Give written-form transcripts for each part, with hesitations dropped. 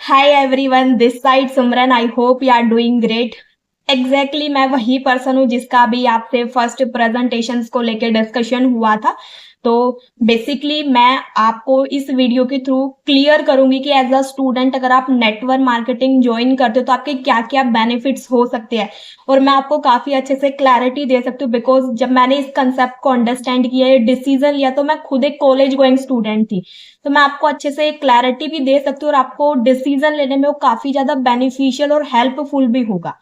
Hi everyone, this side Simran. I hope you are doing great. Exactly मैं वही person हूँ जिसका भी आपसे फर्स्ट प्रेजेंटेशंस को लेकर डिस्कशन हुआ था। तो बेसिकली मैं आपको इस वीडियो के थ्रू क्लियर करूंगी कि एज अ स्टूडेंट अगर आप नेटवर्क मार्केटिंग ज्वाइन करते हो तो आपके क्या क्या बेनिफिट्स हो सकते हैं, और मैं आपको काफी अच्छे से क्लैरिटी दे सकती हूँ। बिकॉज जब मैंने इस कंसेप्ट को अंडरस्टैंड किया, डिसीजन लिया, तो मैं खुद एक कॉलेज गोइंग स्टूडेंट थी। तो मैं आपको अच्छे से क्लैरिटी भी दे सकती हूँ और आपको डिसीजन लेने में वो काफी ज्यादा बेनिफिशियल और हेल्पफुल भी होगा।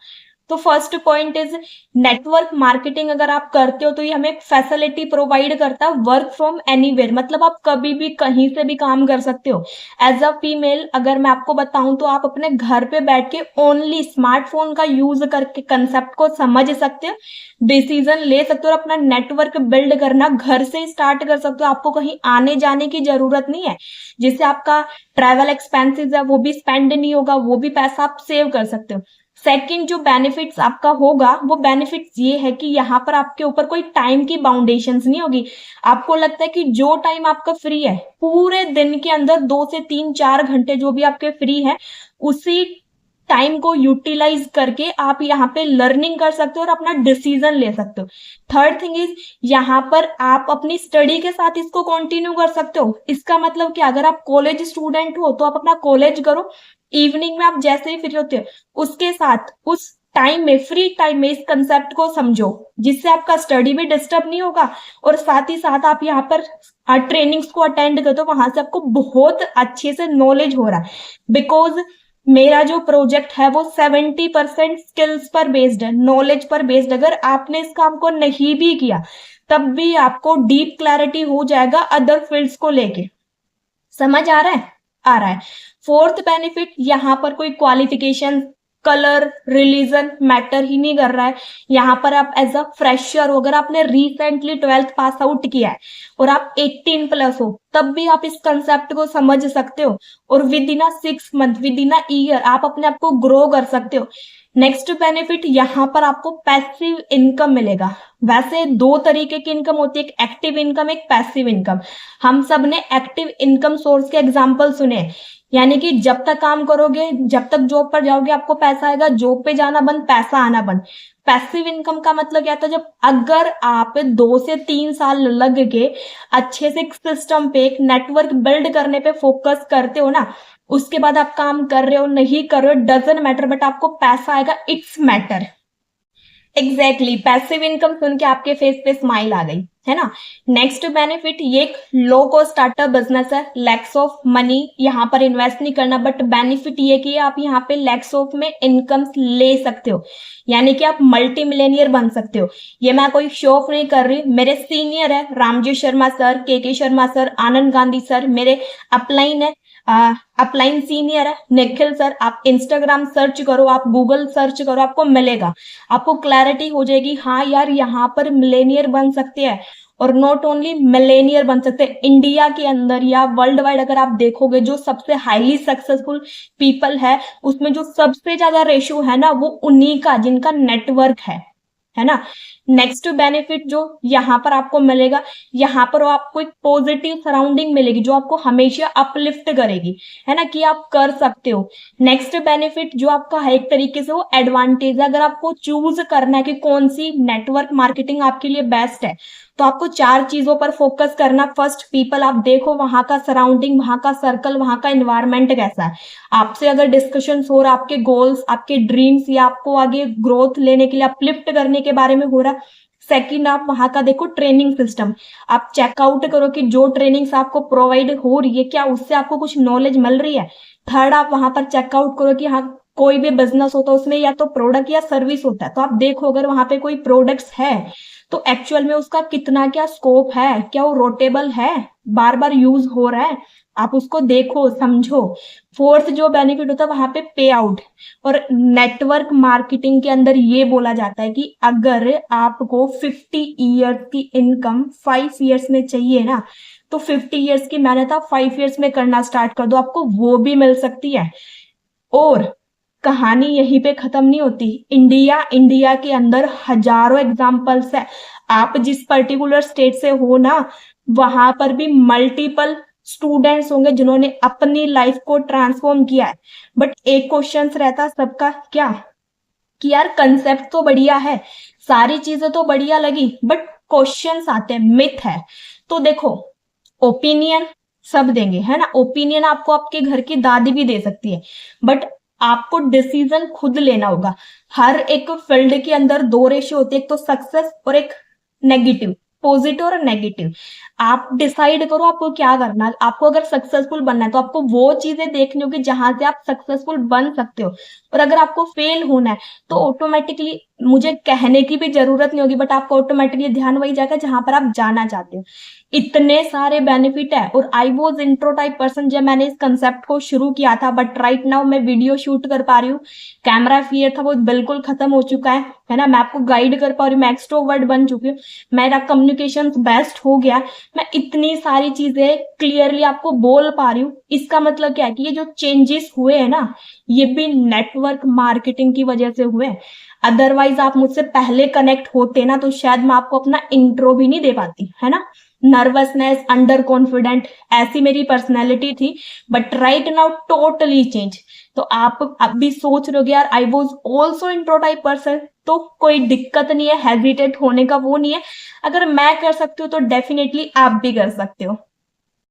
तो first point is, network marketing अगर आप करते हो तो ये हमें एक फैसिलिटी प्रोवाइड करता है वर्क फ्रॉम एनीवेयर, मतलब आप कभी भी कहीं से भी काम कर सकते हो। एज अ फीमेल अगर मैं आपको बताऊं तो आप अपने घर पे बैठ के ओनली स्मार्टफोन का यूज करके कंसेप्ट को समझ सकते हो, डिसीजन ले सकते हो और अपना नेटवर्क बिल्ड करना घर से स्टार्ट कर सकते हो। आपको कहीं आने जाने की जरूरत नहीं है, जिससे आपका ट्रैवल एक्सपेंसेस है वो भी स्पेंड नहीं होगा, वो भी पैसा आप सेव कर सकते हो। सेकंड जो बेनिफिट्स आपका होगा वो बेनिफिट्स ये है कि यहाँ पर आपके ऊपर कोई टाइम की बाउंडेशंस नहीं होगी। आपको लगता है कि जो टाइम आपका फ्री है पूरे दिन के अंदर 2 से 3 4 घंटे जो भी आपके फ्री है, उसी टाइम को यूटिलाइज करके आप यहाँ पे लर्निंग कर सकते हो और अपना डिसीजन ले सकते हो। थर्ड थिंग इज, यहाँ पर आप अपनी स्टडी के साथ इसको कंटिन्यू कर सकते हो। इसका मतलब कि अगर आप कॉलेज स्टूडेंट हो तो आप अपना कॉलेज करो, इवनिंग में आप जैसे ही फ्री होते हो उसके साथ उस टाइम में, फ्री टाइम में इस कंसेप्ट को समझो, जिससे आपका स्टडी भी डिस्टर्ब नहीं होगा और साथ ही साथ आप यहाँ पर ट्रेनिंग्स को अटेंड करते हो, वहां से आपको बहुत अच्छे से नॉलेज हो रहा है। बिकॉज मेरा जो प्रोजेक्ट है वो 70% स्किल्स पर बेस्ड है, नॉलेज पर बेस्ड। अगर आपने इस काम को नहीं भी किया तब भी आपको डीप क्लैरिटी हो जाएगा अदर फील्ड्स को लेके। समझ आ रहा है? आ रहा है। फोर्थ बेनिफिट, यहाँ पर कोई क्वालिफिकेशन, कलर, रिलीजन मैटर ही नहीं कर रहा है। यहाँ पर आप एज अ फ्रेशर हो, अगर आपने रिसेंटली 12th पास आउट किया है और आप 18+ हो, तब भी आप इस कंसेप्ट को समझ सकते हो और with in a 6 month, with in a year आप अपने आप को ग्रो कर सकते हो। नेक्स्ट बेनिफिट, यहाँ पर आपको पैसिव इनकम मिलेगा। वैसे दो तरीके की इनकम होती है, एक एक्टिव इनकम, एक पैसिव इनकम। हम सब ने एक्टिव इनकम सोर्स के एग्जांपल सुने, यानी कि जब तक काम करोगे, जब तक जॉब पर जाओगे आपको पैसा आएगा, जॉब पे जाना बंद, पैसा आना बंद। पैसिव इनकम का मतलब क्या था, जब अगर आप 2 से 3 साल लग के अच्छे से एक सिस्टम पे, एक नेटवर्क बिल्ड करने पे फोकस करते हो ना, उसके बाद आप काम कर रहे हो नहीं कर रहे हो डजेंट मैटर, बट आपको पैसा आएगा, it's matter. Exactly, passive income सुन के आपके फेस पे स्माइल आ गई है ना। नेक्स्ट बेनिफिट, ये एक लो कॉस्ट स्टार्टअप बिजनेस है, लैक्स ऑफ मनी यहाँ पर इन्वेस्ट नहीं करना, बट बेनिफिट ये कि आप यहाँ पे लैक्स ऑफ में इनकम ले सकते हो, यानी कि आप मल्टी मिलेनियर बन सकते हो। ये मैं कोई शो ऑफ नहीं कर रही, मेरे सीनियर है रामजी शर्मा सर, के शर्मा सर, आनंद गांधी सर, मेरे अपलाइन है, अपलाइन सीनियर है निखिल सर। आप इंस्टाग्राम सर्च करो, आप गूगल सर्च करो, आपको मिलेगा, आपको क्लैरिटी हो जाएगी, हाँ यार यहाँ पर मिलेनियर बन सकते हैं। और नॉट ओनली मिलेनियर बन सकते हैं, इंडिया के अंदर या वर्ल्ड वाइड अगर आप देखोगे जो सबसे हाईली सक्सेसफुल पीपल है उसमें जो सबसे ज्यादा रेशियो है ना, वो उन्हीं का जिनका नेटवर्क है ना। नेक्स्ट बेनिफिट जो यहाँ पर आपको मिलेगा, यहाँ पर आपको एक पॉजिटिव सराउंडिंग मिलेगी जो आपको हमेशा अपलिफ्ट करेगी, है ना, कि आप कर सकते हो। नेक्स्ट बेनिफिट जो आपका है एक तरीके से वो एडवांटेज है, अगर आपको चूज करना है कि कौन सी नेटवर्क मार्केटिंग आपके लिए बेस्ट है, तो आपको 4 चीजों पर फोकस करना। फर्स्ट, पीपल, आप देखो वहां का सराउंडिंग, वहां का सर्कल, वहां का एनवायरमेंट कैसा है। आपसे अगर डिस्कशन हो रहा, आपके गोल्स, आपके ड्रीम्स या आपको आगे ग्रोथ लेने के लिए अपलिफ्ट करने के बारे में हो रहा। सेकंड, आप वहां का देखो ट्रेनिंग सिस्टम, आप चेकआउट करो कि जो ट्रेनिंग्स आपको प्रोवाइड हो रही है क्या उससे आपको कुछ नॉलेज मिल रही है। थर्ड, आप वहां पर चेकआउट करो कि हाँ कोई भी बिजनेस होता है उसमें या तो प्रोडक्ट या सर्विस होता है, तो आप देखो अगर वहां पे कोई प्रोडक्ट्स है तो एक्चुअल में उसका कितना क्या स्कोप है, क्या वो रोटेबल है, बार बार यूज हो रहा है, आप उसको देखो समझो। फोर्थ जो बेनिफिट होता है वहां पे पे आउट। और नेटवर्क मार्केटिंग के अंदर ये बोला जाता है कि अगर आपको 50 ईयर्स की इनकम 5 ईयर्स में चाहिए ना, तो 50 ईयर्स की मेहनत आप 5 ईयर्स में करना स्टार्ट कर दो, आपको वो भी मिल सकती है। और कहानी यहीं पे खत्म नहीं होती, इंडिया के अंदर हजारों एग्जाम्पल्स है। आप जिस पर्टिकुलर स्टेट से हो ना, वहां पर भी मल्टीपल स्टूडेंट्स होंगे जिन्होंने अपनी लाइफ को ट्रांसफॉर्म किया है, बट एक क्वेश्चन रहता सबका क्या कि यार कंसेप्ट तो बढ़िया है, सारी चीजें तो बढ़िया लगी, बट क्वेश्चंस आते हैं, मिथ है। तो देखो, ओपिनियन सब देंगे, है ना, ओपिनियन आपको आपके घर की दादी भी दे सकती है, बट आपको डिसीजन खुद लेना होगा। हर एक फील्ड के अंदर दो रेशियो होते हैं, एक तो सक्सेस और एक नेगेटिव, पॉजिटिव और नेगेटिव। आप डिसाइड करो आपको क्या करना है। आपको अगर सक्सेसफुल बनना है तो आपको वो चीजें देखनी होगी जहां से आप सक्सेसफुल बन सकते हो, और अगर आपको फेल होना है तो ऑटोमेटिकली, मुझे कहने की भी जरूरत नहीं होगी, बट आपको ऑटोमेटिकली ध्यान वही जाएगा जहां पर आप जाना चाहते हो। इतने सारे बेनिफिट है। और I was intro type person जब मैंने इस कंसेप्ट को शुरू किया था, बट राइट नाउ मैं वीडियो शूट कर पा रही हूँ। कैमरा फियर था वो बिल्कुल खत्म हो चुका है ना, मैं आपको गाइड कर पा रही हूँ, मैं एक्सट्रोवर्ट बन चुकी हूँ, मेरा कम्युनिकेशन बेस्ट हो गया, मैं इतनी सारी चीजें क्लियरली आपको बोल पा रही हूँ। इसका मतलब क्या है कि ये जो चेंजेस हुए हैं ना, ये भी नेटवर्क मार्केटिंग की वजह से हुए। अदरवाइज आप मुझसे पहले कनेक्ट होते ना तो शायद मैं आपको अपना इंट्रो भी नहीं दे पाती, है ना। नर्वसनेस, अंडर कॉन्फिडेंट, ऐसी मेरी पर्सनैलिटी थी, but right now totally change. तो आप अब भी सोच रहे हो यार I was also intro type person, तो कोई दिक्कत नहीं है, हेजिटेट होने का वो नहीं है। अगर मैं कर सकती हूँ तो डेफिनेटली आप भी कर सकते हो।